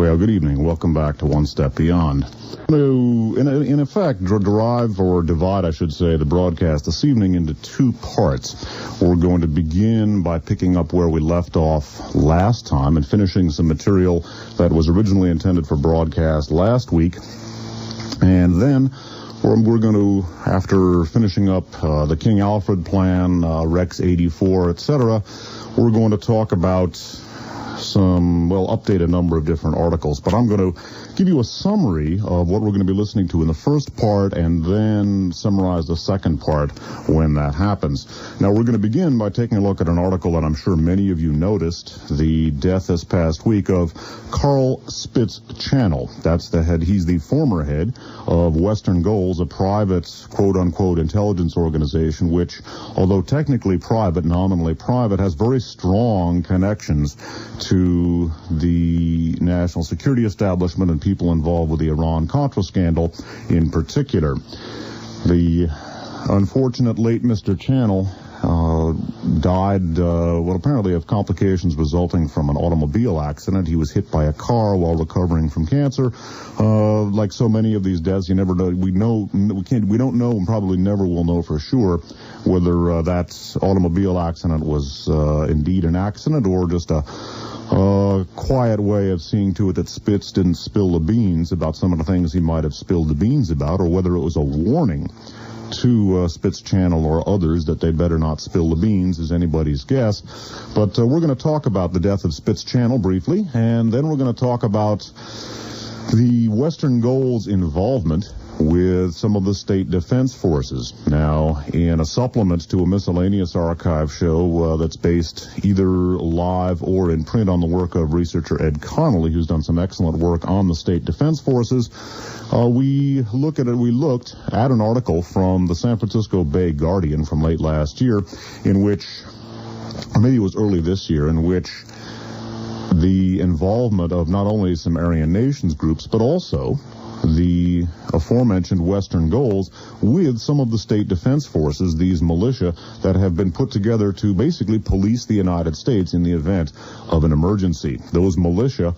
Well, good evening. Welcome back to One Step Beyond. In effect, derive or divide, I should say, the broadcast this evening into two parts. We're going to begin by picking up where we left off last time and finishing some material that was originally intended for broadcast last week. And then we're going to, after finishing up the King Alfred plan, Rex 84, etc., we're going to talk about update a number of different articles. But I'm going to give you a summary of what we're going to be listening to in the first part and then summarize the second part when that happens. Now, we're going to begin by taking a look at an article that I'm sure many of you noticed, the death this past week of Carl Spitz-Channel. That's the head. He's the former head of Western Goals, a private, quote-unquote, intelligence organization, which, although technically private, nominally private, has very strong connections to the national security establishment and people involved with the Iran-Contra scandal in particular. The unfortunate late Mr. Channel died, apparently of complications resulting from an automobile accident. He was hit by a car while recovering from cancer. Like so many of these deaths, you never know. We don't know, and probably never will know for sure whether that automobile accident was indeed an accident or just a quiet way of seeing to it that Spitz didn't spill the beans about some of the things he might have spilled the beans about, or whether it was a warning to Spitz-Channel or others that they better not spill the beans is anybody's guess. But we're going to talk about the death of Spitz-Channel briefly, and then we're going to talk about the Western Goals involvement with some of the state defense forces. Now, in a supplement to a miscellaneous archive show that's based either live or in print on the work of researcher Ed Connolly, who's done some excellent work on the state defense forces, we looked at an article from the San Francisco Bay Guardian from late last year, in which, or maybe it was early this year, in which the involvement of not only some Aryan Nations groups, but also the aforementioned Western Goals with some of the state defense forces, these militia that have been put together to basically police the United States in the event of an emergency. Those militia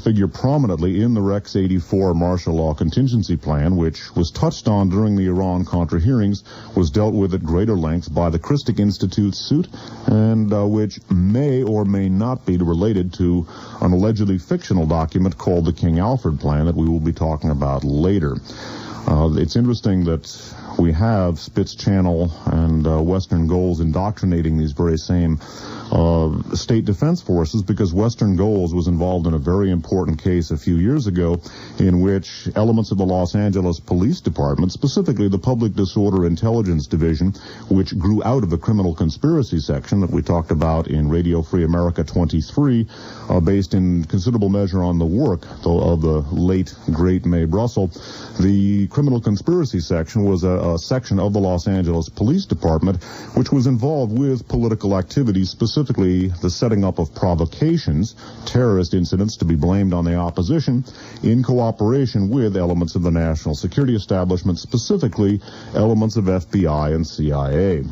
figure prominently in the Rex 84 martial law contingency plan, which was touched on during the Iran-Contra hearings, was dealt with at greater length by the Christic Institute suit, and which may or may not be related to an allegedly fictional document called the King Alfred plan that we will be talking about later. It's interesting that we have Spitz-Channel and Western Goals indoctrinating these very same state defense forces, because Western Goals was involved in a very important case a few years ago in which elements of the Los Angeles Police Department, specifically the Public Disorder Intelligence Division, which grew out of the criminal conspiracy section that we talked about in Radio Free America 23, based in considerable measure on the work of the late, great Mae Brussell. The criminal conspiracy section was a section of the Los Angeles Police Department which was involved with political activities, specifically the setting up of provocations, terrorist incidents to be blamed on the opposition, in cooperation with elements of the national security establishment, specifically elements of FBI and CIA.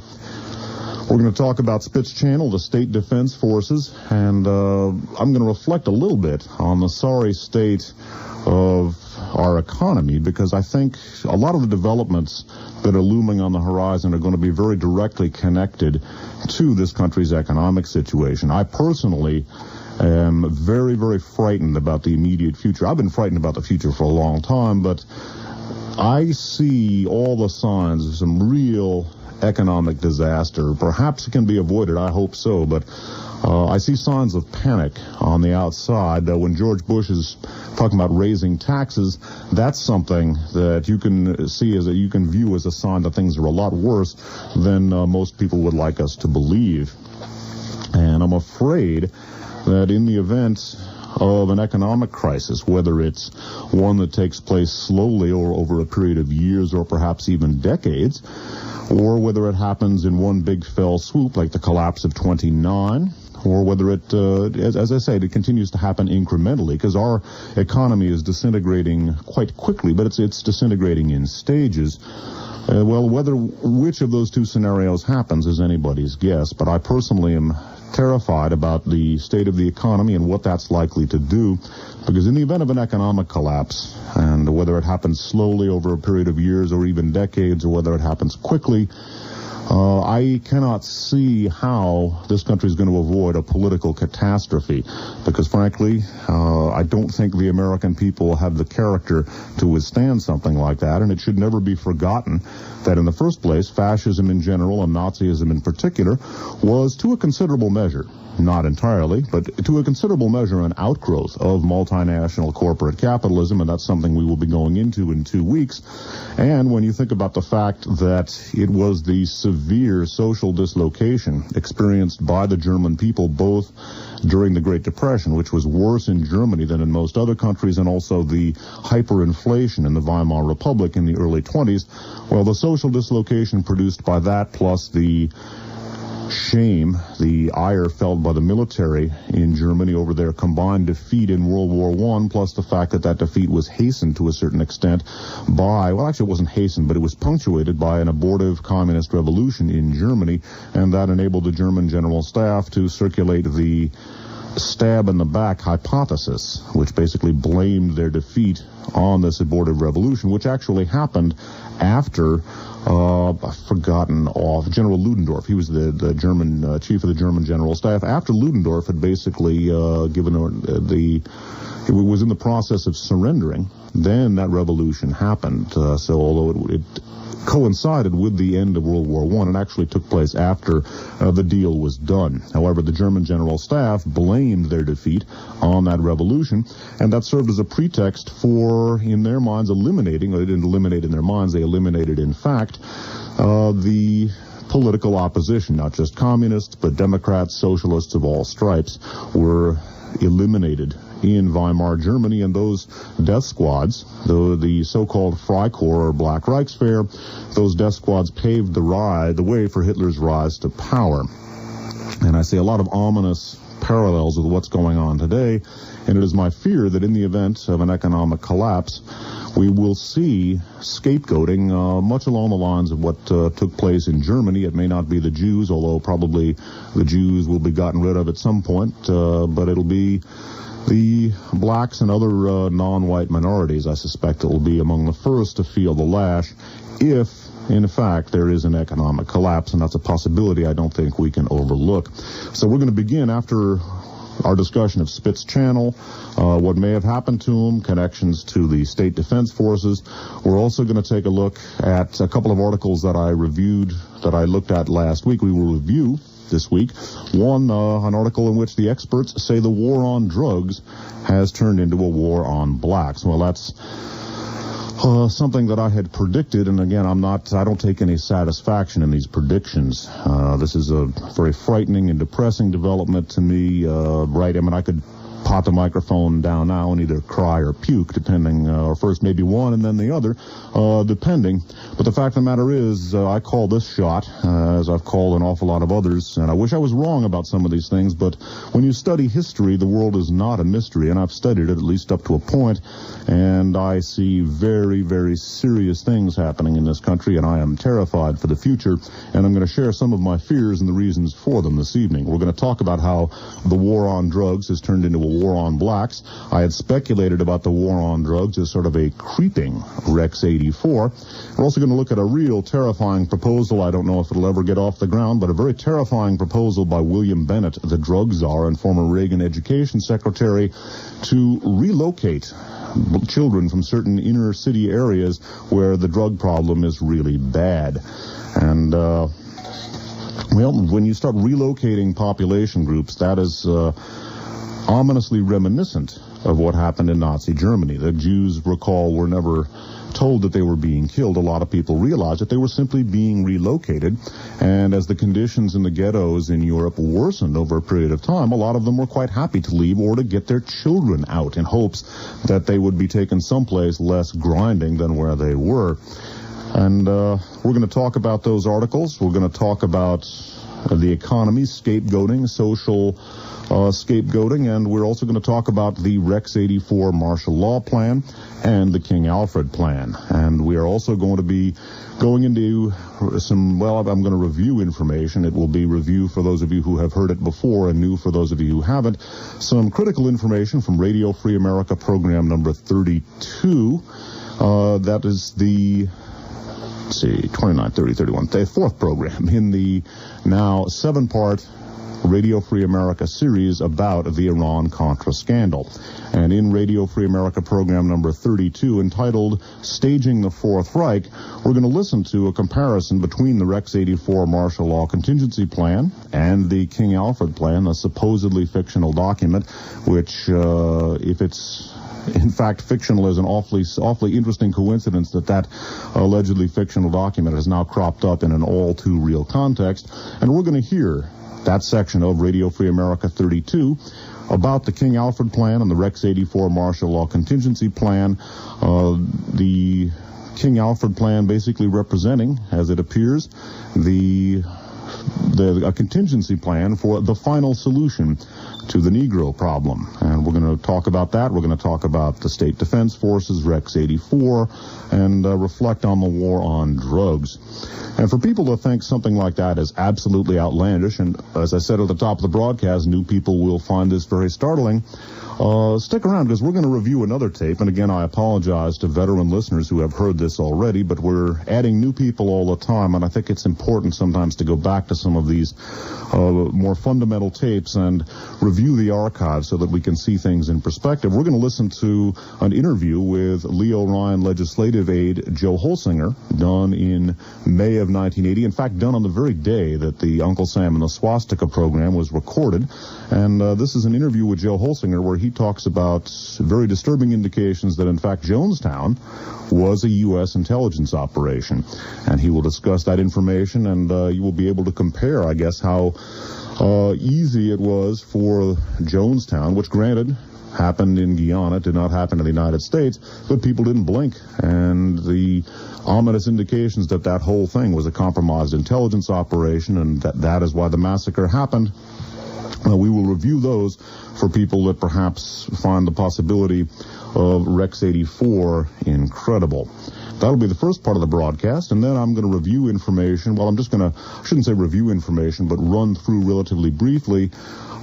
We're going to talk about Spitz-Channel, the state defense forces, and I'm going to reflect a little bit on the sorry state of our economy, because I think a lot of the developments that are looming on the horizon are going to be very directly connected to this country's economic situation. I personally am very, very frightened about the immediate future. I've been frightened about the future for a long time, but I see all the signs of some real economic disaster. Perhaps it can be avoided, I hope so, but I see signs of panic on the outside. When George Bush is talking about raising taxes, that's something that you can see you can view as a sign that things are a lot worse than most people would like us to believe. And I'm afraid that in the event of an economic crisis, whether it's one that takes place slowly or over a period of years or perhaps even decades, or whether it happens in one big fell swoop like the collapse of 29, or whether it, as I said, it continues to happen incrementally, because our economy is disintegrating quite quickly, but it's disintegrating in stages. Well, which of those two scenarios happens is anybody's guess, but I personally am terrified about the state of the economy and what that's likely to do, because in the event of an economic collapse, and whether it happens slowly over a period of years or even decades, or whether it happens quickly, I cannot see how this country is going to avoid a political catastrophe, because frankly, I don't think the American people have the character to withstand something like that, and it should never be forgotten that in the first place, fascism in general and Nazism in particular was, to a considerable measure, not entirely, but to a considerable measure, an outgrowth of multinational corporate capitalism, and that's something we will be going into in 2 weeks. And when you think about the fact that it was the severe social dislocation experienced by the German people, both during the Great Depression, which was worse in Germany than in most other countries, and also the hyperinflation in the Weimar Republic in the early 20s, well, the social dislocation produced by that, plus the shame, the ire felt by the military in Germany over their combined defeat in World War I, plus the fact that that defeat was hastened to a certain extent by, well, actually it wasn't hastened, but it was punctuated by an abortive communist revolution in Germany, and that enabled the German General Staff to circulate the stab in the back hypothesis, which basically blamed their defeat on this abortive revolution, which actually happened after I've forgotten off General Ludendorff. He was the German chief of the German General Staff. After Ludendorff had basically he was in the process of surrendering, then that revolution happened. So although it coincided with the end of World War I, it actually took place after the deal was done. However, the German General Staff blamed their defeat on that revolution, and that served as a pretext for, in their minds, eliminating, or they didn't eliminate in their minds, they eliminated in fact, the political opposition. Not just communists, but Democrats, socialists of all stripes were eliminated in Weimar Germany, and those death squads, the so-called Freikorps or Black Reichswehr, those death squads paved the way for Hitler's rise to power. And I see a lot of ominous parallels with what's going on today, and it is my fear that in the event of an economic collapse, we will see scapegoating much along the lines of what took place in Germany. It may not be the Jews, although probably the Jews will be gotten rid of at some point, but it'll be the blacks and other non-white minorities. I suspect it will be among the first to feel the lash if, in fact, there is an economic collapse, and that's a possibility I don't think we can overlook. So we're going to begin after our discussion of Spitz Channel, what may have happened to him, connections to the state defense forces. We're also going to take a look at a couple of articles that I reviewed, that I looked at last week. We will review this week. One, an article in which the experts say the war on drugs has turned into a war on blacks. Well, that's something that I had predicted, and again, I don't take any satisfaction in these predictions. This is a very frightening and depressing development to me, right? I mean, I could pot the microphone down now and either cry or puke, depending, or first maybe one and then the other, depending. But the fact of the matter is, I call this shot, as I've called an awful lot of others, and I wish I was wrong about some of these things, but when you study history, the world is not a mystery, and I've studied it at least up to a point, and I see very, very serious things happening in this country, and I am terrified for the future, and I'm going to share some of my fears and the reasons for them this evening. We're going to talk about how the war on drugs has turned into a war on blacks. I had speculated about the war on drugs as sort of a creeping Rex 84. We're also going to look at a real terrifying proposal. I don't know if it'll ever get off the ground, but a very terrifying proposal by William Bennett, the drug czar and former Reagan education secretary, to relocate children from certain inner city areas where the drug problem is really bad. And, well, when you start relocating population groups, that is ominously reminiscent of what happened in Nazi Germany. The Jews, recall, were never told that they were being killed. A lot of people realized that they were simply being relocated, and as the conditions in the ghettos in Europe worsened over a period of time, a lot of them were quite happy to leave or to get their children out in hopes that they would be taken someplace less grinding than where they were. And we're going to talk about those articles. We're going to talk about the economy, scapegoating, social scapegoating, and we're also going to talk about the Rex 84 martial law plan and the King Alfred plan. And we are also going to be going into some, well, I'm going to review information. It will be review for those of you who have heard it before and new for those of you who haven't. Some critical information from Radio Free America program number 32. That is the 29, 30, 31, the fourth program in the now 7-part Radio Free America series about the Iran-Contra scandal. And in Radio Free America program number 32, entitled Staging the Fourth Reich, we're going to listen to a comparison between the Rex 84 martial law contingency plan and the King Alfred plan, a supposedly fictional document, which, if it's in fact fictional, is an awfully interesting coincidence that allegedly fictional document has now cropped up in an all too real context. And we're going to hear that section of Radio Free America 32 about the King Alfred plan and the Rex 84 martial law contingency plan. The King Alfred plan basically representing, as it appears, a contingency plan for the final solution to the Negro problem. And we're going to talk about that. We're going to talk about the State Defense Forces, Rex 84, and reflect on the war on drugs. And for people to think something like that is absolutely outlandish, and as I said at the top of the broadcast, new people will find this very startling, stick around because we're going to review another tape. And again, I apologize to veteran listeners who have heard this already, but we're adding new people all the time, and I think it's important sometimes to go back to some of these more fundamental tapes and review the archives so that we can see things in perspective. We're going to listen to an interview with Leo Ryan legislative aide Joe Holsinger, done in May of 1980. In fact, done on the very day that the Uncle Sam and the Swastika program was recorded. And this is an interview with Joe Holsinger where he talks about very disturbing indications that, in fact, Jonestown was a U.S. intelligence operation. And he will discuss that information, and you will be able to compare, I guess, how easy it was for Jonestown, which, granted, happened in Guyana, did not happen in the United States, but people didn't blink. And the ominous indications that whole thing was a compromised intelligence operation, and that is why the massacre happened. We will review those for people that perhaps find the possibility of Rex 84 incredible. That'll be the first part of the broadcast, and then I'm going to review information. Well, I shouldn't say review information, but run through relatively briefly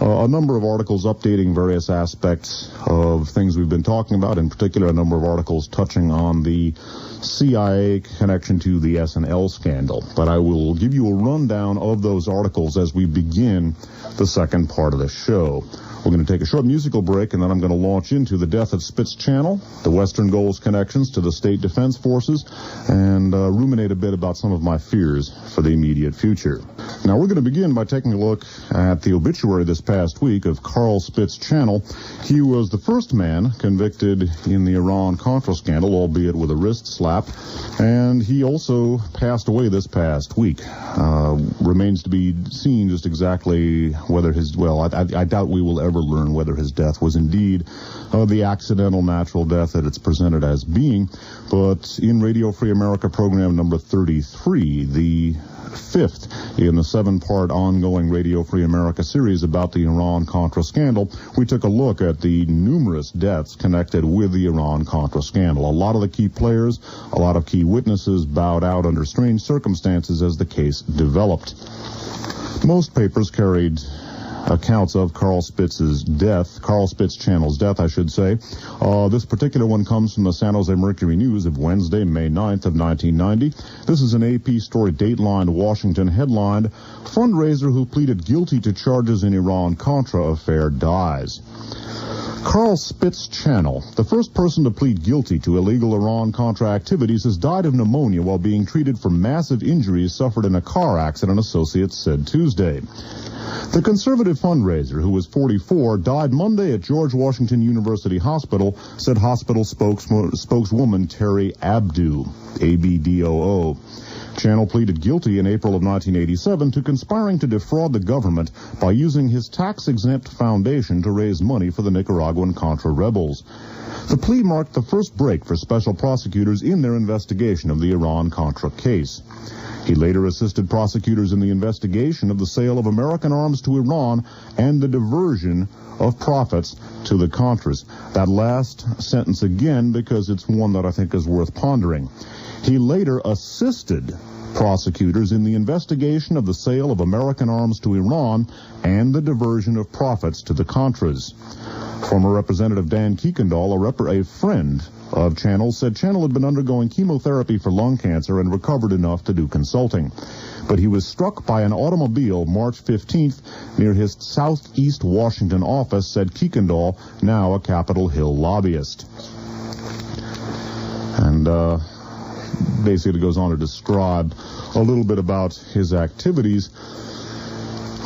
a number of articles updating various aspects of things we've been talking about, in particular a number of articles touching on the CIA connection to the S&L scandal. But I will give you a rundown of those articles as we begin the second part of the show. We're going to take a short musical break, and then I'm going to launch into the death of Spitz Channel, the Western Goals connections to the State Defense Forces, and ruminate a bit about some of my fears for the immediate future. Now, we're going to begin by taking a look at the obituary this past week of Carl Spitz Channel. He was the first man convicted in the Iran-Contra scandal, albeit with a wrist slap, and he also passed away this past week. Remains to be seen just exactly whether I doubt we will ever learn whether his death was indeed the accidental natural death that it's presented as being. But in Radio Free America program number 33, the fifth in the 7-part ongoing Radio Free America series about the Iran-Contra scandal, we took a look at the numerous deaths connected with the Iran-Contra scandal. A lot of the key players, a lot of key witnesses bowed out under strange circumstances as the case developed. Most papers carried accounts of Carl Spitz Channel's death, I should say. This particular one comes from the San Jose Mercury News of Wednesday, May 9th of 1990. This is an AP story, datelined Washington, headlined, "Fundraiser who pleaded guilty to charges in Iran-Contra affair dies." Carl Spitz Channel, the first person to plead guilty to illegal Iran-Contra activities, has died of pneumonia while being treated for massive injuries suffered in a car accident, Associates said Tuesday. The conservative fundraiser, who was 44, died Monday at George Washington University Hospital, said hospital spokeswoman Terry Abdoo, A-B-D-O-O. Channel pleaded guilty in April of 1987 to conspiring to defraud the government by using his tax-exempt foundation to raise money for the Nicaraguan Contra rebels. The plea marked the first break for special prosecutors in their investigation of the Iran-Contra case. He later assisted prosecutors in the investigation of the sale of American arms to Iran and the diversion of profits to the Contras. That last sentence again, because it's one that I think is worth pondering. He later assisted prosecutors in the investigation of the sale of American arms to Iran and the diversion of profits to the Contras. Former Representative Dan Kuykendall, a friend of Channel, said Channel had been undergoing chemotherapy for lung cancer and recovered enough to do consulting. But he was struck by an automobile March 15th near his southeast Washington office, said Kuykendall, now a Capitol Hill lobbyist. And basically it goes on to describe a little bit about his activities.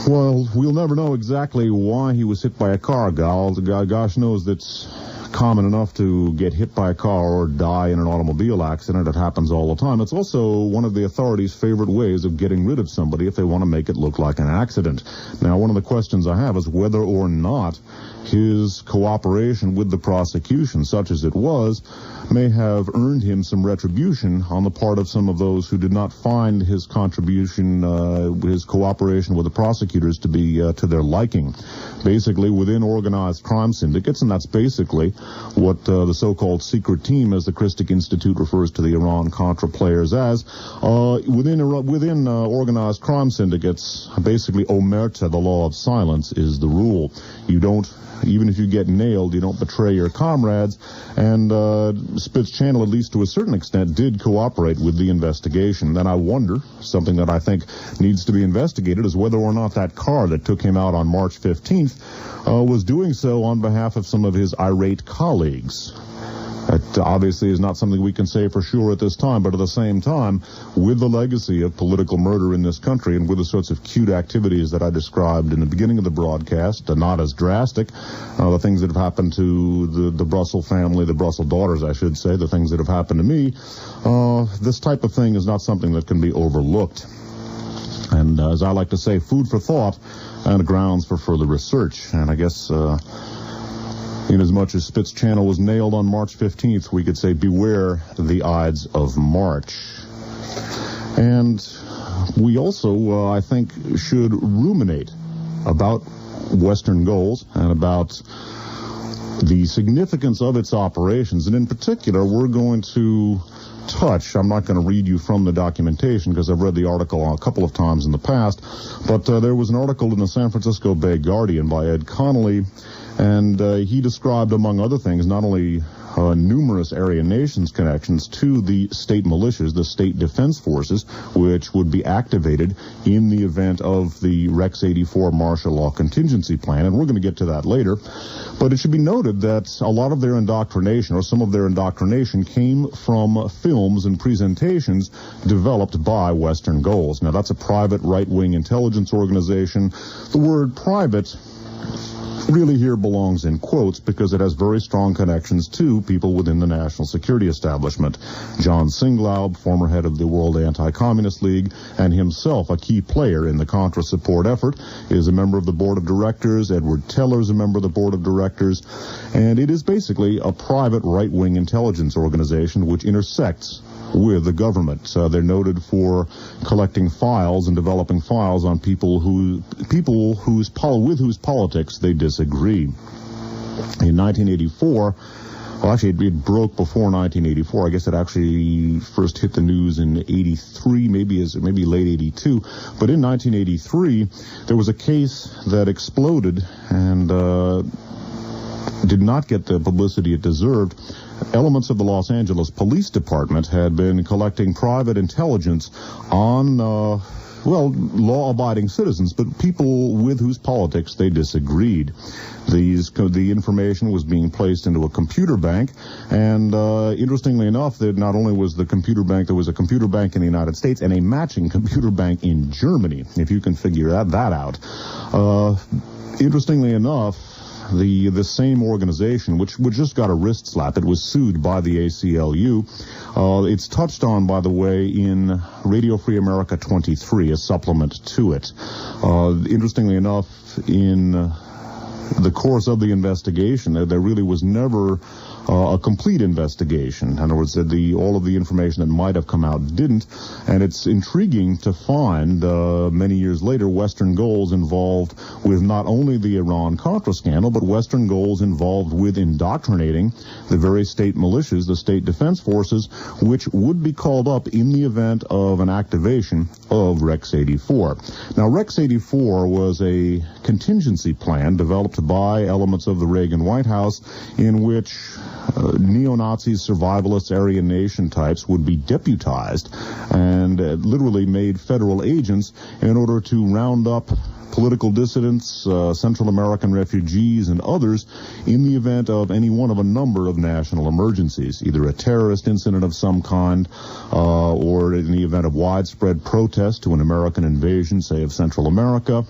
Well, we'll never know exactly why he was hit by a car, gosh knows that's common enough to get hit by a car or die in an automobile accident. It happens all the time. It's also one of the authorities' favorite ways of getting rid of somebody if they want to make it look like an accident. Now, one of the questions I have is whether or not his cooperation with the prosecution, such as it was, may have earned him some retribution on the part of some of those who did not find his contribution, his cooperation with the prosecutors to be to their liking. Basically, within organized crime syndicates, and that's basically what the so-called secret team, as the Christic Institute refers to the Iran-Contra players as, within organized crime syndicates, basically omerta, the law of silence, is the rule. You don't, even if you get nailed, you don't betray your comrades, and Spitz Channel, at least to a certain extent, did cooperate with the investigation. Then I wonder, something that I think needs to be investigated, is whether or not that car that took him out on March 15th was doing so on behalf of some of his irate colleagues. That obviously is not something we can say for sure at this time, but at the same time, with the legacy of political murder in this country and with the sorts of cute activities that I described in the beginning of the broadcast, not as drastic, the things that have happened to the Brussels family, the Brussels daughters, I should say, the things that have happened to me, this type of thing is not something that can be overlooked. And as I like to say, food for thought and grounds for further research. And I guess inasmuch as Spitz Channel was nailed on March 15th, we could say beware the Ides of March. And we also, I think, should ruminate about Western goals and about the significance of its operations. And in particular, we're going to touch, I'm not going to read you from the documentation because I've read the article a couple of times in the past, but there was an article in the San Francisco Bay Guardian by Ed Connolly, and he described, among other things, not only numerous Aryan nations connections to the state militias, the state defense forces, which would be activated in the event of the Rex 84 martial law contingency plan, and we're going to get to that later. But it should be noted that a lot of their indoctrination, or some of their indoctrination, came from films and presentations developed by Western Goals. Now, that's a private right-wing intelligence organization. The word private really here belongs in quotes because it has very strong connections to people within the national security establishment. John Singlaub, former head of the World Anti-Communist League, and himself a key player in the Contra support effort, is a member of the board of directors. Edward Teller is a member of the board of directors. And it is basically a private right-wing intelligence organization which intersects with the government. They're noted for collecting files and developing files on people whose politics they disagree. In 1984, well, actually, it broke before 1984. I guess it actually first hit the news in 83, maybe late 82. But in 1983, there was a case that exploded and did not get the publicity it deserved. Elements of the Los Angeles Police Department had been collecting private intelligence on, law-abiding citizens, but people with whose politics they disagreed. The information was being placed into a computer bank, and interestingly enough, there not only was the computer bank, there was a computer bank in the United States and a matching computer bank in Germany, if you can figure that out. Interestingly enough, the same organization, which just got a wrist slap, it was sued by the ACLU. It's touched on, by the way, in Radio Free America 23, a supplement to it. Interestingly enough, in the course of the investigation. There really was never a complete investigation. In other words, all of the information that might have come out didn't. And it's intriguing to find many years later Western goals involved with not only the Iran-Contra scandal, but Western goals involved with indoctrinating the very state militias, the state defense forces, which would be called up in the event of an activation of Rex 84. Now, Rex 84 was a contingency plan developed by elements of the Reagan White House in which neo-Nazis, survivalists, Aryan nation types would be deputized and literally made federal agents in order to round up political dissidents, Central American refugees, and others in the event of any one of a number of national emergencies, either a terrorist incident of some kind or in the event of widespread protest to an American invasion, say, of Central America.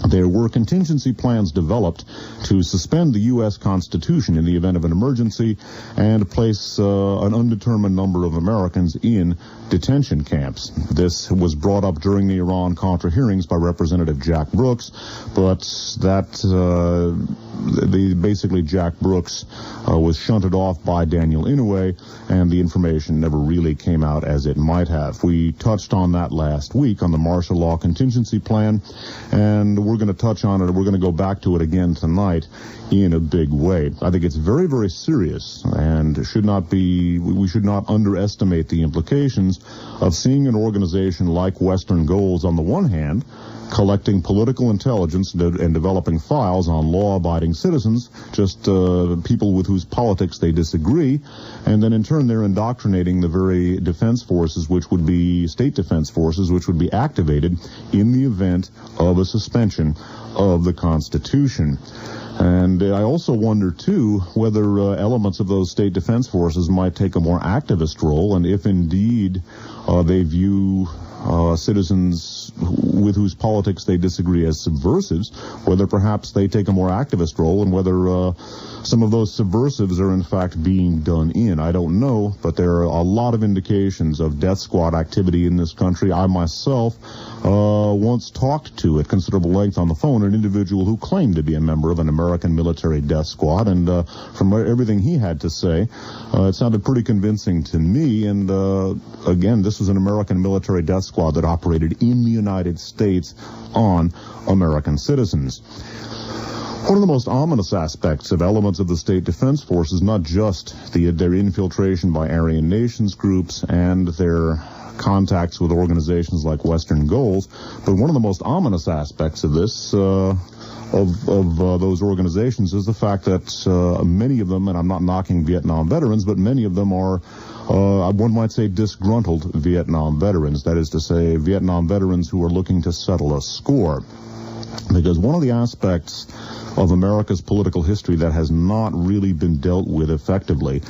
There were contingency plans developed to suspend the U.S. Constitution in the event of an emergency and place an undetermined number of Americans in detention camps. This was brought up during the Iran-Contra hearings by Representative Jack Brooks, but basically Jack Brooks was shunted off by Daniel Inouye, and the information never really came out as it might have. We touched on that last week on the martial law contingency plan, and we're going to touch on it. We're going to go back to it again tonight in a big way. I think it's very, very serious, and we should not underestimate the implications of seeing an organization like Western Goals on the one hand collecting political intelligence and developing files on law-abiding citizens, just people with whose politics they disagree, and then in turn they're indoctrinating the very defense forces, which would be state defense forces, which would be activated in the event of a suspension of the Constitution. And I also wonder, too, whether elements of those state defense forces might take a more activist role, and if indeed they view citizens with whose politics they disagree as subversives, whether perhaps they take a more activist role and whether some of those subversives are in fact being done in. I don't know, but there are a lot of indications of death squad activity in this country. I myself once talked to at considerable length on the phone an individual who claimed to be a member of an American military death squad, and from everything he had to say, it sounded pretty convincing to me. And again, this was an American military death squad that operated in the United States on American citizens. One of the most ominous aspects of elements of the state defense forces, not just their infiltration by Aryan nations groups and their contacts with organizations like Western Goals, but one of the most ominous aspects of this, of those organizations, is the fact that many of them, and I'm not knocking Vietnam veterans, but many of them are, one might say, disgruntled Vietnam veterans. That is to say, Vietnam veterans who are looking to settle a score. Because one of the aspects of America's political history that has not really been dealt with effectively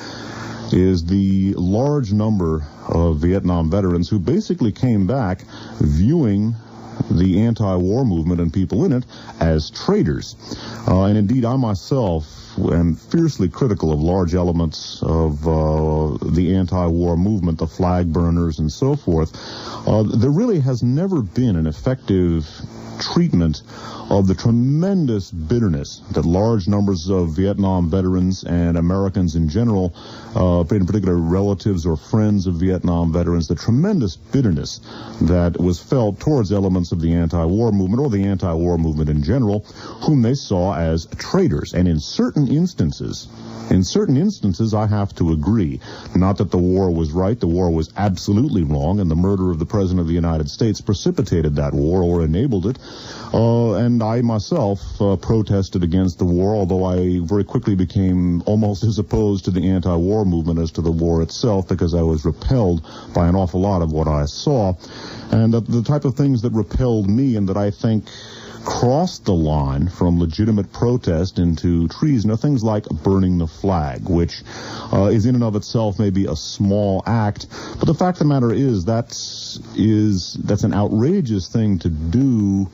is the large number of Vietnam veterans who basically came back viewing the anti-war movement and people in it as traitors. And indeed, I myself am fiercely critical of large elements of the anti-war movement, the flag burners and so forth. There really has never been an effective treatment of the tremendous bitterness that large numbers of Vietnam veterans and Americans in general, in particular relatives or friends of Vietnam veterans, the tremendous bitterness that was felt towards elements of the anti-war movement or the anti-war movement in general, whom they saw as traitors. And in certain instances, I have to agree. Not that the war was right, the war was absolutely wrong, and the murder of the President of the United States precipitated that war or enabled it. And I myself protested against the war, although I very quickly became almost as opposed to the anti-war movement as to the war itself, because I was repelled by an awful lot of what I saw. And the type of things that repelled me and that I think crossed the line from legitimate protest into treason are things like burning the flag, which is in and of itself maybe a small act, but the fact of the matter is that's an outrageous thing to do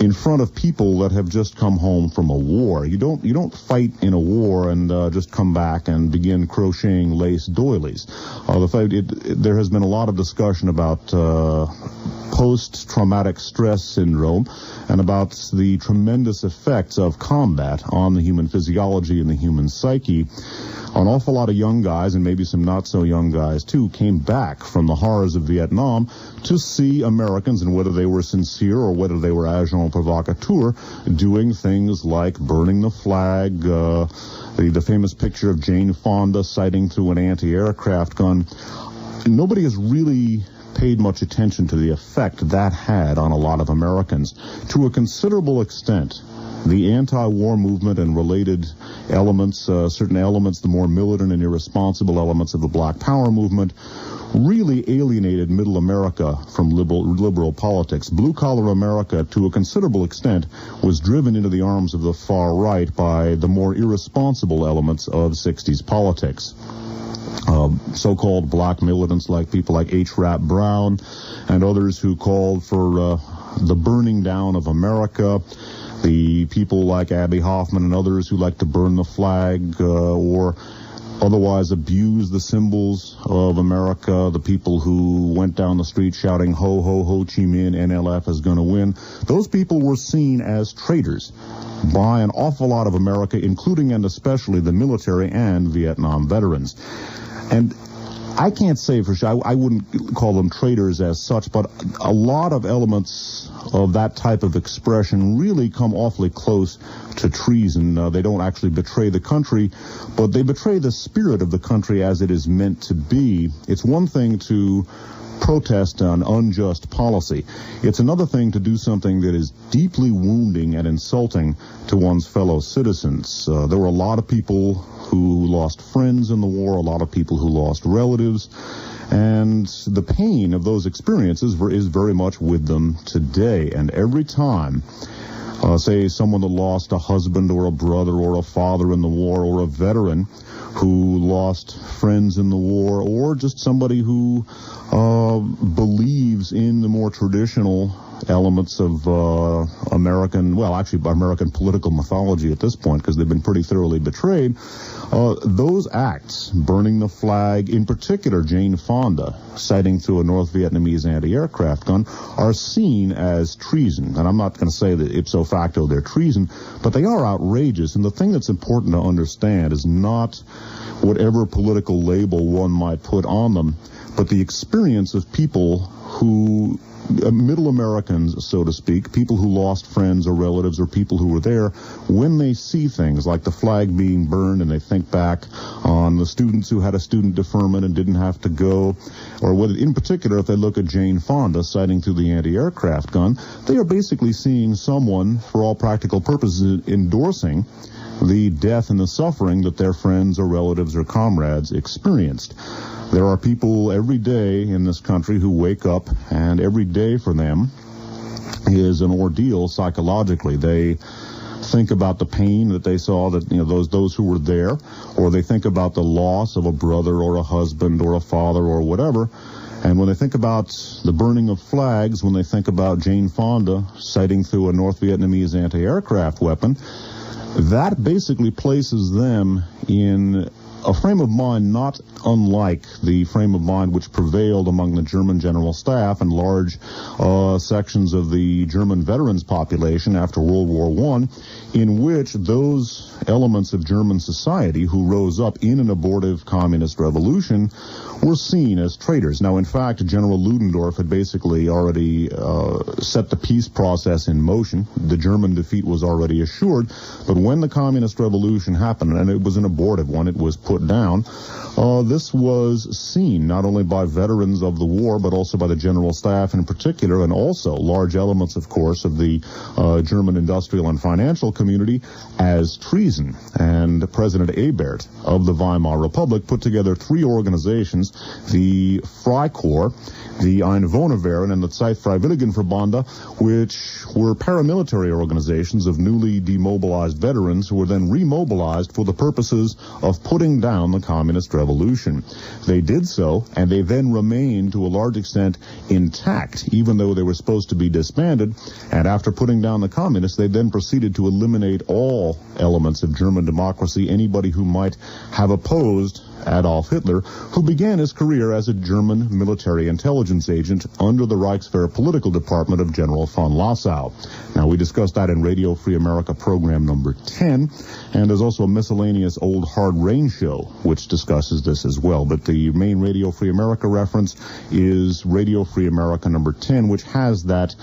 in front of people that have just come home from a war. You don't fight in a war and just come back and begin crocheting lace doilies. There has been a lot of discussion about post-traumatic stress syndrome and about the tremendous effects of combat on the human physiology and the human psyche. An awful lot of young guys, and maybe some not-so-young guys, too, came back from the horrors of Vietnam to see Americans, and whether they were sincere or whether they were agent provocateur, doing things like burning the flag, the famous picture of Jane Fonda sighting through an anti-aircraft gun. Nobody has really paid much attention to the effect that had on a lot of Americans. To a considerable extent, the anti-war movement and related elements, certain elements, the more militant and irresponsible elements of the Black Power movement, really alienated middle America from liberal politics. Blue-collar America, to a considerable extent, was driven into the arms of the far right by the more irresponsible elements of 60s politics. So-called black militants like people like H. Rap Brown and others who called for the burning down of America, the people like Abby Hoffman and others who like to burn the flag or otherwise abuse the symbols of America, the people who went down the street shouting, ho, ho, Ho Chi Minh, NLF is going to win. Those people were seen as traitors by an awful lot of America, including and especially the military and Vietnam veterans. And I can't say for sure, I wouldn't call them traitors as such, but a lot of elements of that type of expression really come awfully close to treason. They don't actually betray the country, but they betray the spirit of the country as it is meant to be. It's one thing to protest an unjust policy. It's another thing to do something that is deeply wounding and insulting to one's fellow citizens. There were a lot of people who lost friends in the war, a lot of people who lost relatives, and the pain of those experiences is very much with them today. And every time, say someone that lost a husband or a brother or a father in the war, or a veteran who lost friends in the war, or just somebody who believes in the more traditional elements of American political mythology at this point, because they've been pretty thoroughly betrayed. Those acts, burning the flag, in particular Jane Fonda sighting through a North Vietnamese anti-aircraft gun, are seen as treason. And I'm not going to say that ipso facto they're treason, but they are outrageous. And the thing that's important to understand is not whatever political label one might put on them, but the experience of people who, middle Americans, so to speak, people who lost friends or relatives or people who were there, when they see things like the flag being burned and they think back on the students who had a student deferment and didn't have to go, or whether, in particular, if they look at Jane Fonda sighting through the anti-aircraft gun, they are basically seeing someone, for all practical purposes, endorsing the death and the suffering that their friends or relatives or comrades experienced. There are people every day in this country who wake up, and every day for them is an ordeal psychologically. They think about the pain that they saw, that those who were there, or they think about the loss of a brother or a husband or a father or whatever. And when they think about the burning of flags, when they think about Jane Fonda sighting through a North Vietnamese anti-aircraft weapon, that basically places them in a frame of mind not unlike the frame of mind which prevailed among the German general staff and large sections of the German veterans population after World War I, in which those elements of German society who rose up in an abortive communist revolution were seen as traitors. Now, in fact, General Ludendorff had basically already set the peace process in motion. The German defeat was already assured, but when the communist revolution happened, and it was an abortive one, it was put down, this was seen not only by veterans of the war, but also by the general staff in particular, and also large elements, of course, of the German industrial and financial community as treason. And President Ebert of the Weimar Republic put together three organizations, the Freikorps, the Einwohnerwehren, and the Zeitfreiwilligenverbände, which were paramilitary organizations of newly demobilized veterans veterans who were then remobilized for the purposes of putting down the communist revolution. They did so, and they then remained to a large extent intact, even though they were supposed to be disbanded. And after putting down the communists, they then proceeded to eliminate all elements of German democracy, anybody who might have opposed Adolf Hitler, who began his career as a German military intelligence agent under the Reichswehr political department of General von Lossow. Now, we discussed that in Radio Free America program number 10, and there's also a miscellaneous old hard rain show which discusses this as well. But the main Radio Free America reference is Radio Free America number 10, which has that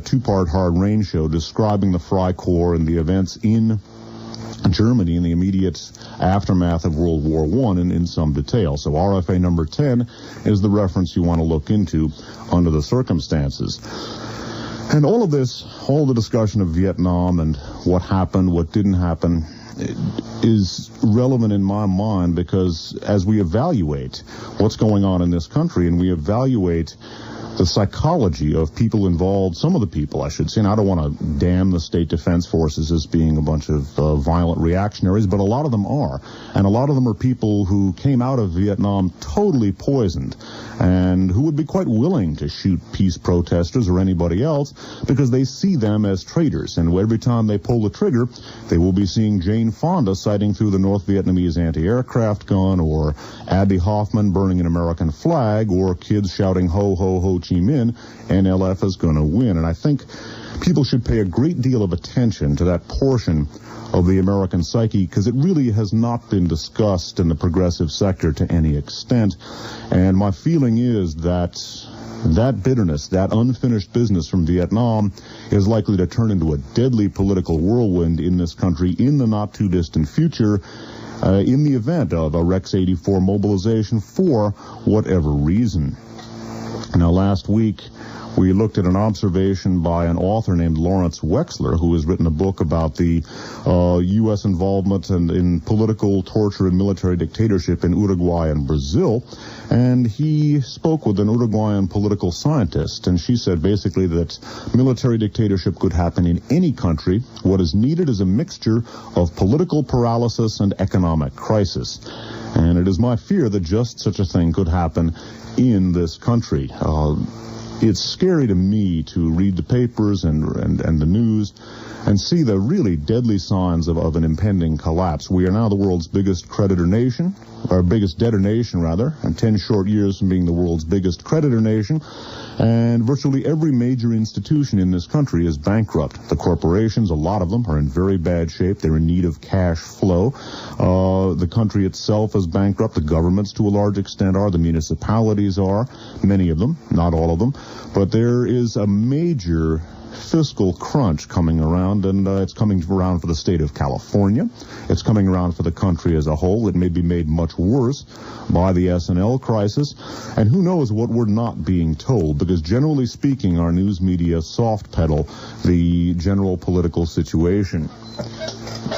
two-part hard rain show describing the Freikorps and the events in Germany in the immediate aftermath of World War I in some detail. So RFA number 10 is the reference you want to look into under the circumstances. And all of this, all the discussion of Vietnam and what happened, what didn't happen, is relevant in my mind because as we evaluate what's going on in this country and we evaluate the psychology of people involved, some of the people, I should say, and I don't want to damn the state defense forces as being a bunch of violent reactionaries, but a lot of them are. And a lot of them are people who came out of Vietnam totally poisoned and who would be quite willing to shoot peace protesters or anybody else because they see them as traitors. And every time they pull the trigger, they will be seeing Jane Fonda sighting through the North Vietnamese anti-aircraft gun, or Abby Hoffman burning an American flag, or kids shouting ho, ho, ho, Chi Minh, NLF is going to win. And I think people should pay a great deal of attention to that portion of the American psyche because it really has not been discussed in the progressive sector to any extent. And my feeling is that that bitterness, that unfinished business from Vietnam is likely to turn into a deadly political whirlwind in this country in the not-too-distant future in the event of a Rex 84 mobilization for whatever reason. Now, last week, we looked at an observation by an author named Lawrence Wexler, who has written a book about the U.S. involvement in political torture and military dictatorship in Uruguay and Brazil. And he spoke with an Uruguayan political scientist, and she said basically that military dictatorship could happen in any country. What is needed is a mixture of political paralysis and economic crisis. And it is my fear that just such a thing could happen in this country. It's scary to me to read the papers and the news and see the really deadly signs of an impending collapse. We are now the world's biggest creditor nation, or biggest debtor nation, rather, and 10 short years from being the world's biggest creditor nation. And virtually every major institution in this country is bankrupt. The corporations, a lot of them, are in very bad shape. They're in need of cash flow. The country itself is bankrupt. The governments, to a large extent, are. The municipalities are. Many of them, not all of them. But there is a major fiscal crunch coming around, and it's coming around for the state of California. It's coming around for the country as a whole. It may be made much worse by the S&L crisis, and who knows what we're not being told, because generally speaking, our news media soft pedal the general political situation.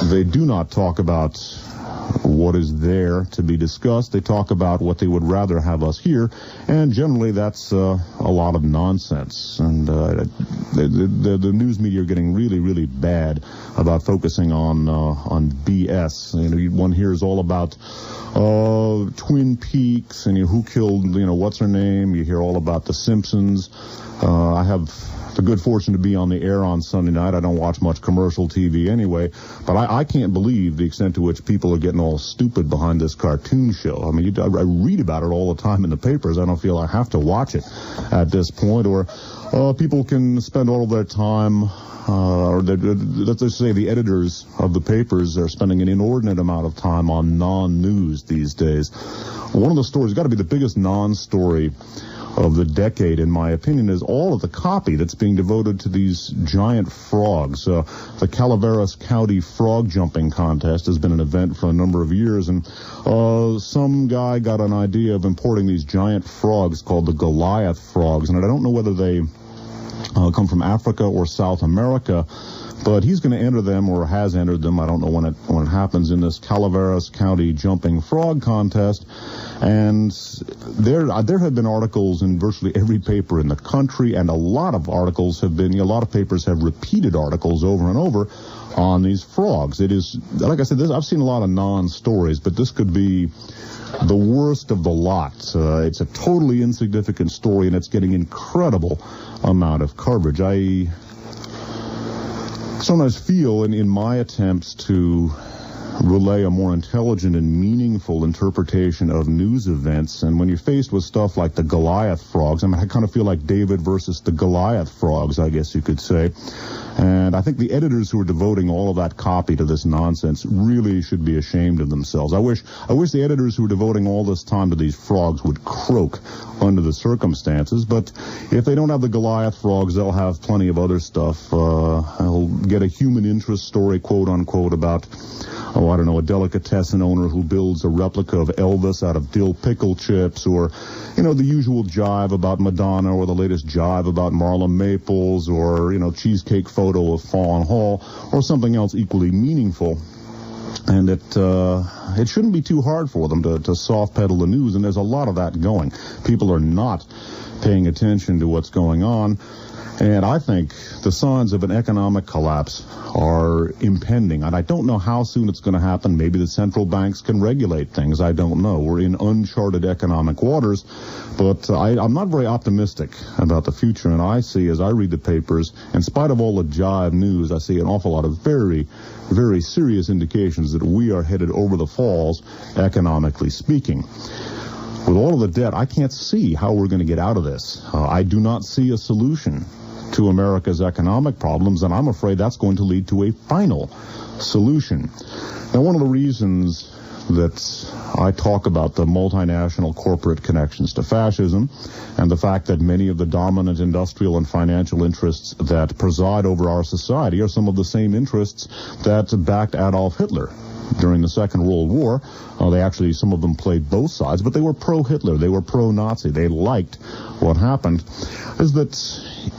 They do not talk about what is there to be discussed. They talk about what they would rather have us hear, and generally that's a lot of nonsense. And the news media are getting really, really bad about focusing on BS. You know, one hears all about Twin Peaks and who killed, what's her name. You hear all about The Simpsons. I have the good fortune to be on the air on Sunday night. I don't watch much commercial TV anyway, but I can't believe the extent to which people are getting all stupid behind this cartoon show. I mean, I read about it all the time in the papers. I don't feel I have to watch it at this point. Or people can spend all of their time, or let's just say the editors of the papers are spending an inordinate amount of time on non-news these days. One of the stories, got to be the biggest non-story of the decade, in my opinion, is all of the copy that's being devoted to these giant frogs. The Calaveras County Frog Jumping Contest has been an event for a number of years, and some guy got an idea of importing these giant frogs called the Goliath frogs, and I don't know whether they come from Africa or South America, but he's going to enter them, or has entered them. I don't know when it happens, in this Calaveras County Jumping Frog Contest. And there have been articles in virtually every paper in the country, and a lot of articles have been, a lot of papers have repeated articles over and over on these frogs. It is, like I said, I've seen a lot of non-stories, but this could be the worst of the lot. It's a totally insignificant story, and it's getting incredible amount of coverage. I sometimes feel in my attempts to relay a more intelligent and meaningful interpretation of news events, and when you're faced with stuff like the Goliath frogs, I kind of feel like David versus the Goliath frogs, I guess you could say. And I think the editors who are devoting all of that copy to this nonsense really should be ashamed of themselves. I wish the editors who are devoting all this time to these frogs would croak under the circumstances, but if they don't have the Goliath frogs, they'll have plenty of other stuff. I'll get a human interest story, quote unquote, about a delicatessen owner who builds a replica of Elvis out of dill pickle chips, or, the usual jive about Madonna, or the latest jive about Marla Maples, or, cheesecake photo of Fawn Hall, or something else equally meaningful. And it shouldn't be too hard for them to soft pedal the news, and there's a lot of that going. People are not paying attention to what's going on. And I think the signs of an economic collapse are impending. And I don't know how soon it's going to happen. Maybe the central banks can regulate things. I don't know. We're in uncharted economic waters. But I'm not very optimistic about the future. And I see, as I read the papers, in spite of all the jive news, I see an awful lot of very, very serious indications that we are headed over the falls, economically speaking. With all of the debt, I can't see how we're going to get out of this. I do not see a solution to America's economic problems, and I'm afraid that's going to lead to a final solution. Now, one of the reasons that I talk about the multinational corporate connections to fascism and the fact that many of the dominant industrial and financial interests that preside over our society are some of the same interests that backed Adolf Hitler during the Second World War. Some of them played both sides, but they were pro-Hitler, they were pro-Nazi, they liked what happened, is that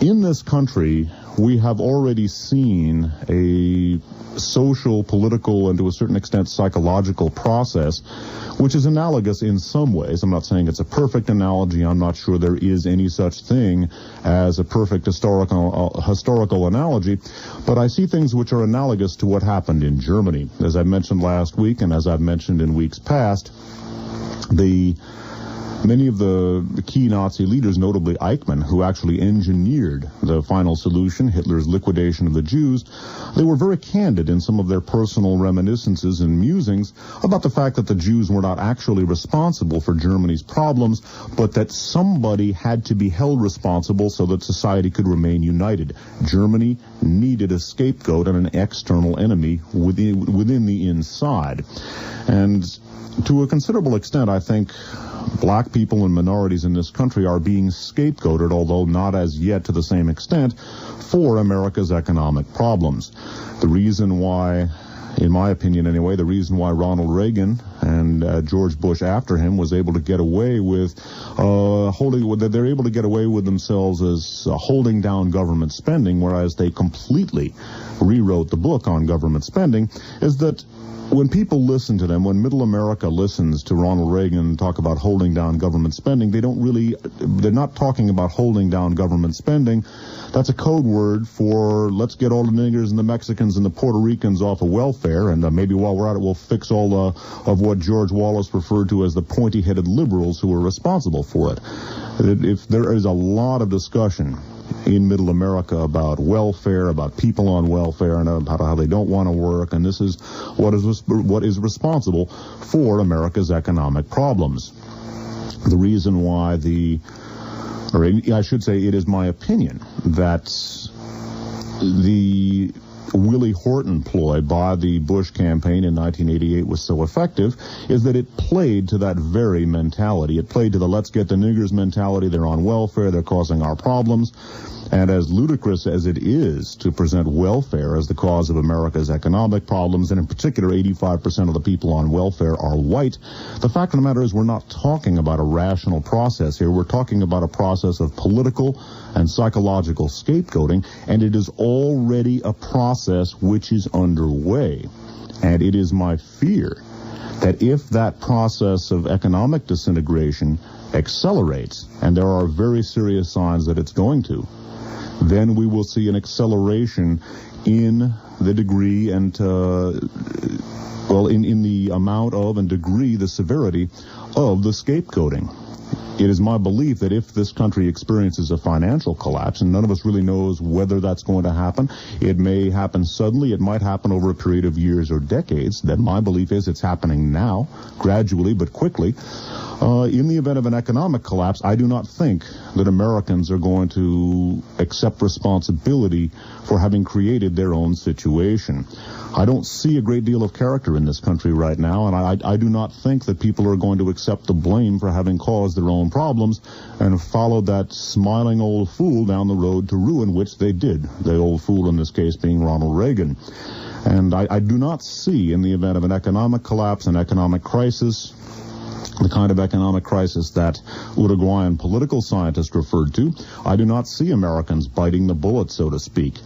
in this country we have already seen a social, political, and to a certain extent psychological process which is analogous in some ways. I'm not saying it's a perfect analogy. I'm not sure there is any such thing as a perfect historical analogy, but I see things which are analogous to what happened in Germany. As I mentioned last week, and as I've mentioned in weeks past, many of the key Nazi leaders, notably Eichmann, who actually engineered the final solution, Hitler's liquidation of the Jews, they were very candid in some of their personal reminiscences and musings about the fact that the Jews were not actually responsible for Germany's problems, but that somebody had to be held responsible so that society could remain united. Germany needed a scapegoat and an external enemy within the inside. And to a considerable extent, I think black people and minorities in this country are being scapegoated, although not as yet to the same extent, for America's economic problems. The reason why, in my opinion anyway, the reason why Ronald Reagan and George Bush after him was able to get away with they're able to get away with themselves as holding down government spending, whereas they completely rewrote the book on government spending, is that when people listen to them, when middle America listens to Ronald Reagan talk about holding down government spending, they're not talking about holding down government spending. That's a code word for let's get all the niggers and the Mexicans and the Puerto Ricans off of welfare, and maybe while we're at it, we'll fix all of what George Wallace referred to as the pointy-headed liberals who are responsible for it. If there is a lot of discussion in middle America about welfare, about people on welfare, and about how they don't want to work, and this is what is responsible for America's economic problems. The reason why it is my opinion that the Willie Horton ploy by the Bush campaign in 1988 was so effective is that it played to that very mentality. It played to the let's get the niggers mentality. They're on welfare. They're causing our problems. And as ludicrous as it is to present welfare as the cause of America's economic problems, and in particular 85% of the people on welfare are white, the fact of the matter is we're not talking about a rational process here. We're talking about a process of political and psychological scapegoating, and it is already a process which is underway. And it is my fear that if that process of economic disintegration accelerates, and there are very serious signs that it's going to, then we will see an acceleration in the degree and, in the amount of and degree, the severity of the scapegoating. It is my belief that if this country experiences a financial collapse, and none of us really knows whether that's going to happen, it may happen suddenly, it might happen over a period of years or decades, that my belief is it's happening now, gradually but quickly. In the event of an economic collapse, I do not think that Americans are going to accept responsibility for having created their own situation. I don't see a great deal of character in this country right now, and I do not think that people are going to accept the blame for having caused their own problems and followed that smiling old fool down the road to ruin, which they did, the old fool in this case being Ronald Reagan. And I do not see, in the event of an economic collapse, an economic crisis, the kind of economic crisis that Uruguayan political scientists referred to, I do not see Americans biting the bullet, so to speak.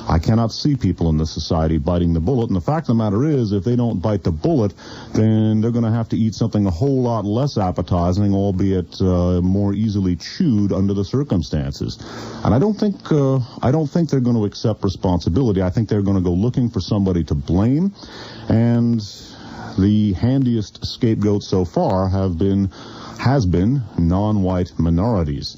I cannot see people in this society biting the bullet, and the fact of the matter is, if they don't bite the bullet, then they're going to have to eat something a whole lot less appetizing, albeit more easily chewed under the circumstances. And I don't think they're going to accept responsibility. I think they're going to go looking for somebody to blame, and the handiest scapegoat so far has been non-white minorities.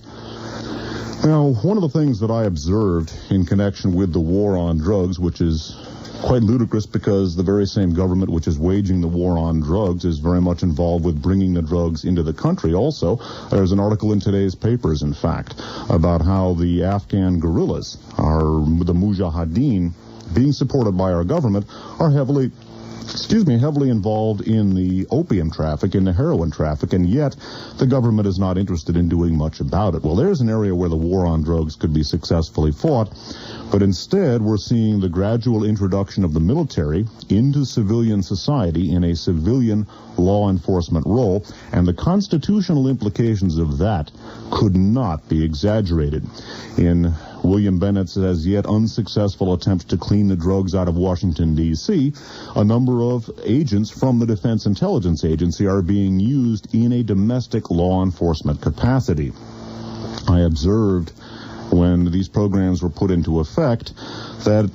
Now, one of the things that I observed in connection with the war on drugs, which is quite ludicrous because the very same government which is waging the war on drugs is very much involved with bringing the drugs into the country also. There's an article in today's papers, in fact, about how the Afghan guerrillas, the Mujahideen, being supported by our government, are heavily involved in the opium traffic, in the heroin traffic, and yet the government is not interested in doing much about it. Well, there's an area where the war on drugs could be successfully fought, but instead we're seeing the gradual introduction of the military into civilian society in a civilian law enforcement role, and the constitutional implications of that could not be exaggerated. In William Bennett's as yet unsuccessful attempt to clean the drugs out of Washington, D.C., a number of agents from the Defense Intelligence Agency are being used in a domestic law enforcement capacity. I observed when these programs were put into effect that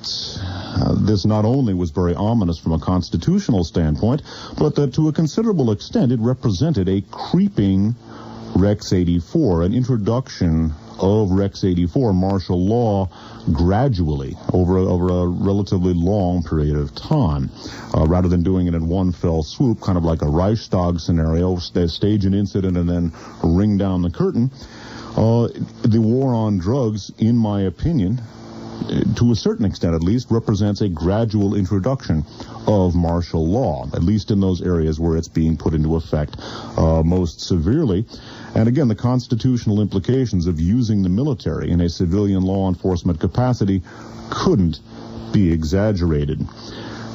this not only was very ominous from a constitutional standpoint, but that to a considerable extent it represented a creeping Rex 84, an introduction of Rex 84 martial law gradually over a relatively long period of time, rather than doing it in one fell swoop, kind of like a Reichstag scenario, stage an incident and then ring down the curtain. The war on drugs, in my opinion, to a certain extent at least, represents a gradual introduction of martial law, at least in those areas where it's being put into effect most severely. And again, the constitutional implications of using the military in a civilian law enforcement capacity couldn't be exaggerated.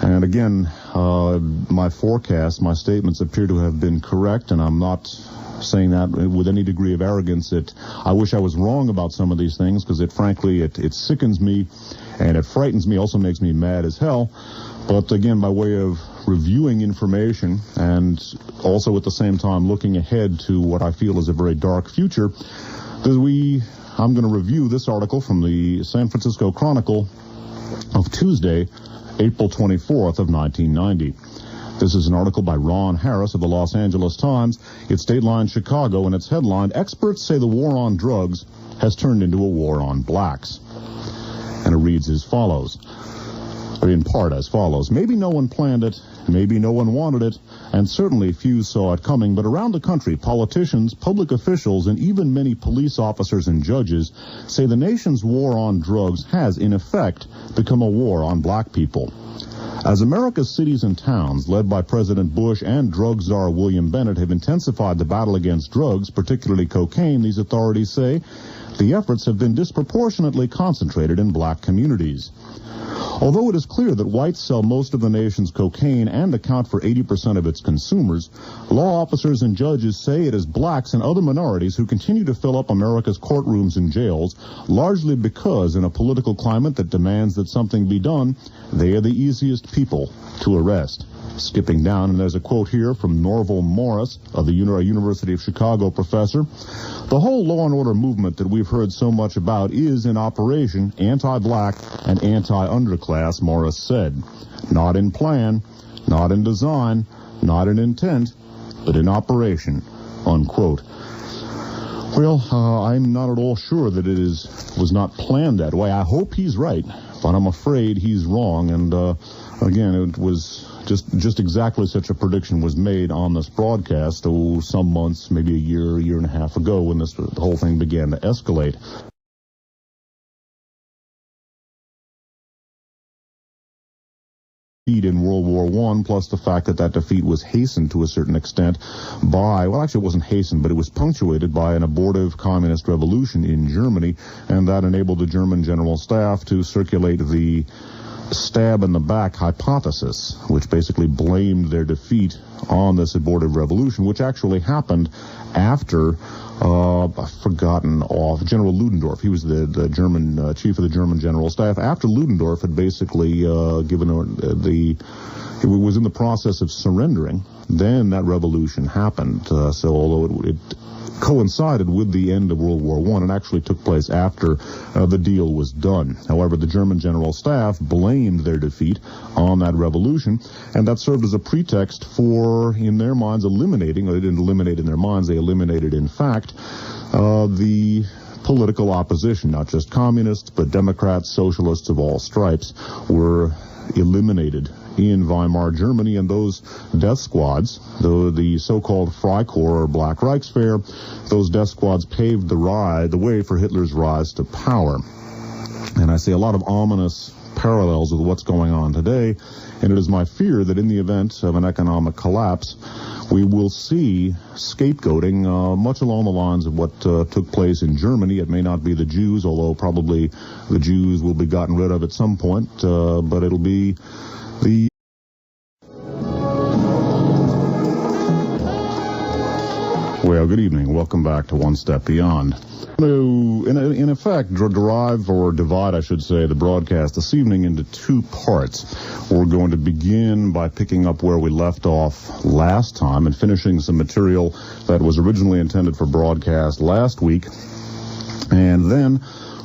And again, my forecasts, my statements appear to have been correct, and I'm not saying that with any degree of arrogance. I wish I was wrong about some of these things, because frankly, it sickens me and it frightens me, also makes me mad as hell. But again, by way of reviewing information and also at the same time looking ahead to what I feel is a very dark future, I'm going to review this article from the San Francisco Chronicle of Tuesday, April 24th of 1990. This is an article by Ron Harris of the Los Angeles Times. It's Dateline Chicago, and it's headlined, "Experts Say the War on Drugs Has Turned into a War on Blacks." And it reads as follows, or in part as follows. Maybe no one planned it, maybe no one wanted it, and certainly few saw it coming, but around the country, politicians, public officials, and even many police officers and judges say the nation's war on drugs has, in effect, become a war on black people. As America's cities and towns, led by President Bush and drug czar William Bennett, have intensified the battle against drugs, particularly cocaine, these authorities say, the efforts have been disproportionately concentrated in black communities. Although it is clear that whites sell most of the nation's cocaine and account for 80% of its consumers, law officers and judges say it is blacks and other minorities who continue to fill up America's courtrooms and jails, largely because in a political climate that demands that something be done, they are the easiest people to arrest. Skipping down, and there's a quote here from Norval Morris, of the University of Chicago professor. The whole law and order movement that we've heard so much about is in operation, anti-black and anti-underclass, Morris said. Not in plan, not in design, not in intent, but in operation, unquote. Well, I'm not at all sure that it was not planned that way. I hope he's right, but I'm afraid he's wrong. And again, it was just exactly such a prediction was made on this broadcast, some months, maybe a year and a half ago, when the whole thing began to escalate. In World War I, plus the fact that defeat was hastened to a certain extent by, well, actually it wasn't hastened, but it was punctuated by an abortive communist revolution in Germany, and that enabled the German General Staff to circulate the stab in the back hypothesis, which basically blamed their defeat on this abortive revolution, which actually happened after I've forgotten General Ludendorff. He was the German chief of the German General Staff. After Ludendorff had basically he was in the process of surrendering, then that revolution happened. So although it coincided with the end of World War I and actually took place after the deal was done. However, the German General Staff blamed their defeat on that revolution, and that served as a pretext for, in their minds, eliminating, or they didn't eliminate in their minds, they eliminated, in fact, the political opposition. Not just communists, but Democrats, socialists of all stripes were eliminated in Weimar Germany, and those death squads, the so-called Freikorps or Black Reichswehr, those death squads paved the way for Hitler's rise to power. And I see a lot of ominous parallels with what's going on today, and it is my fear that in the event of an economic collapse, we will see scapegoating much along the lines of what took place in Germany. It may not be the Jews, although probably the Jews will be gotten rid of at some point, but it'll be the Well, good evening. Welcome back to One Step Beyond. In effect, derive or divide, I should say, the broadcast this evening into two parts. We're going to begin by picking up where we left off last time and finishing some material that was originally intended for broadcast last week. And then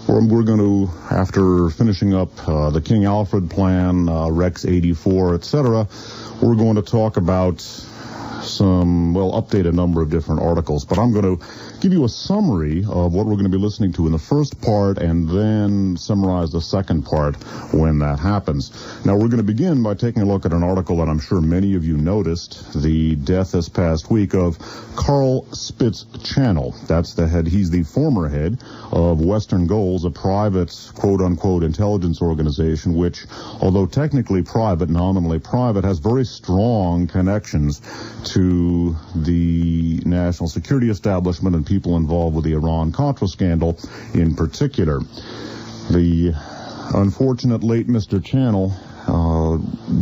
we're going to, after finishing up the King Alfred plan, Rex 84, etc., we're going to talk about update a number of different articles. But I'm going to give you a summary of what we're going to be listening to in the first part and then summarize the second part when that happens. Now, we're going to begin by taking a look at an article that I'm sure many of you noticed, the death this past week of Carl Spitz-Channel. That's the head. He's the former head of Western Goals, a private, quote-unquote, intelligence organization, which, although technically private, nominally private, has very strong connections to the national security establishment and people involved with the Iran-Contra scandal in particular. The unfortunate late Mr. Channel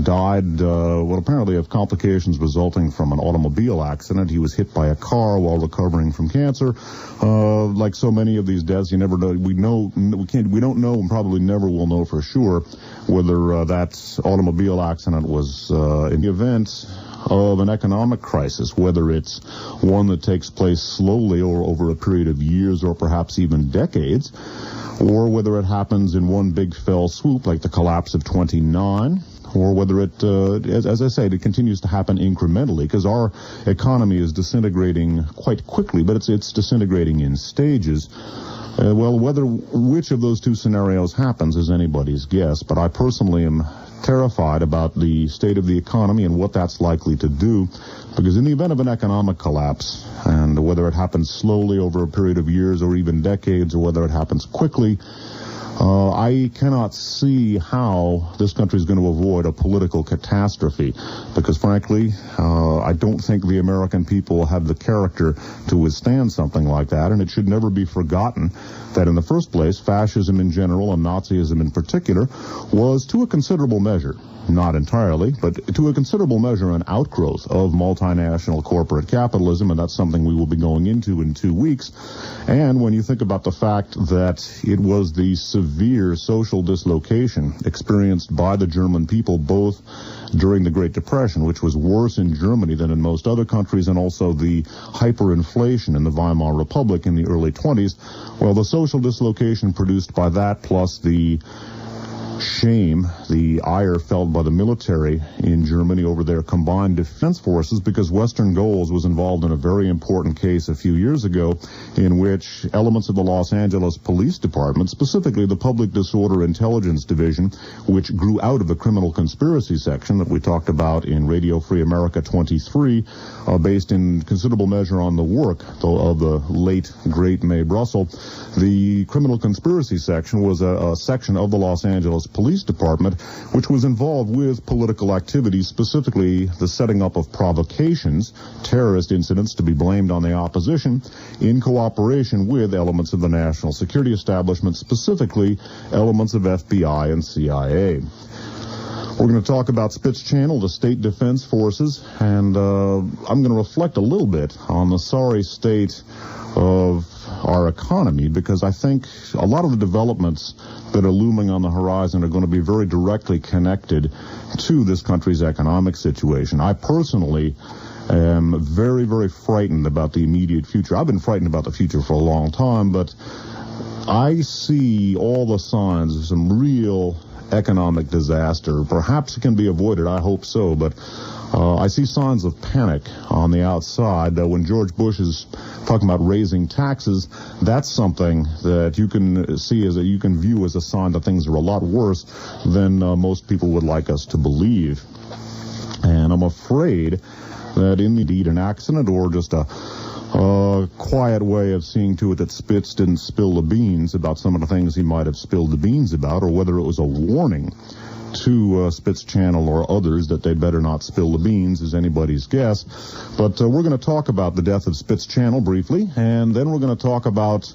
died, apparently of complications resulting from an automobile accident. He was hit by a car while recovering from cancer. Like so many of these deaths, you never know. We don't know, and probably never will know for sure whether that automobile accident was in the event of an economic crisis, whether it's one that takes place slowly or over a period of years or perhaps even decades, or whether it happens in one big fell swoop like the collapse of 29, or whether it, as I said, it continues to happen incrementally, because our economy is disintegrating quite quickly, but it's disintegrating in stages. Which of those two scenarios happens is anybody's guess, but I personally am terrified about the state of the economy and what that's likely to do, because in the event of an economic collapse, and whether it happens slowly over a period of years or even decades, or whether it happens quickly, I cannot see how this country is going to avoid a political catastrophe, because frankly, I don't think the American people have the character to withstand something like that, and it should never be forgotten that in the first place, fascism in general and Nazism in particular was to a considerable measure, not entirely, but to a considerable measure an outgrowth of multinational corporate capitalism, and that's something we will be going into in 2 weeks. And when you think about the fact that it was the severe social dislocation experienced by the German people, both during the Great Depression, which was worse in Germany than in most other countries, and also the hyperinflation in the Weimar Republic in the early 20s. Well, the social dislocation produced by that, plus the shame, the ire felt by the military in Germany over their combined defense forces, because Western Goals was involved in a very important case a few years ago in which elements of the Los Angeles Police Department, specifically the Public Disorder Intelligence Division, which grew out of the criminal conspiracy section that we talked about in Radio Free America 23, based in considerable measure on the work of the late, great Mae Brussell. The criminal conspiracy section was a section of the Los Angeles Police Department which was involved with political activities, specifically the setting up of provocations, terrorist incidents to be blamed on the opposition, in cooperation with elements of the national security establishment, specifically elements of FBI and CIA. We're going to talk about Spitz Channel, the state defense forces, and I'm going to reflect a little bit on the sorry state of our economy, because I think a lot of the developments that are looming on the horizon are going to be very directly connected to this country's economic situation. I personally am very, very frightened about the immediate future. I've been frightened about the future for a long time, but I see all the signs of some real economic disaster. Perhaps it can be avoided, I hope so, but I see signs of panic on the outside. When George Bush is talking about raising taxes, that's something that you can see you can view as a sign that things are a lot worse than most people would like us to believe. And I'm afraid that indeed an accident or just a quiet way of seeing to it that Spitz didn't spill the beans about some of the things he might have spilled the beans about, or whether it was a warning to Spitz Channel or others that they better not spill the beans is anybody's guess. But we're going to talk about the death of Spitz Channel briefly, and then we're going to talk about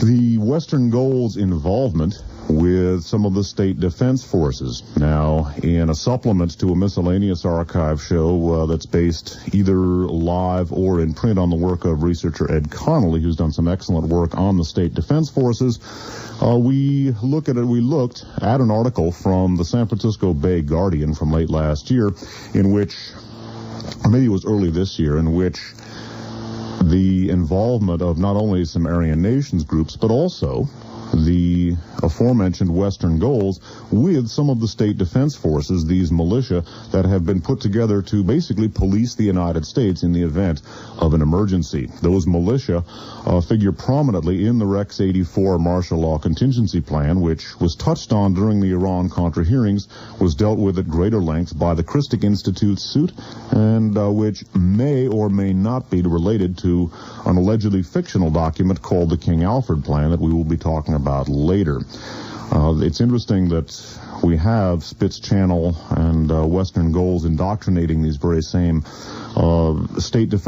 the Western Goals' involvement with some of the state defense forces. Now, in a supplement to a miscellaneous archive show that's based either live or in print on the work of researcher Ed Connolly, who's done some excellent work on the state defense forces, we looked at an article from the San Francisco Bay Guardian from late last year, in which, or maybe it was early this year, in which the involvement of not only some Aryan Nations groups, but also the aforementioned Western Goals with some of the state defense forces, these militia that have been put together to basically police the United States in the event of an emergency. Those militia figure prominently in the Rex 84 martial law contingency plan, which was touched on during the Iran-Contra hearings, was dealt with at greater length by the Christic Institute suit, and which may or may not be related to an allegedly fictional document called the King Alfred plan that we will be talking about later. It's interesting that we have Spitz Channel and Western Goals indoctrinating these very same state defense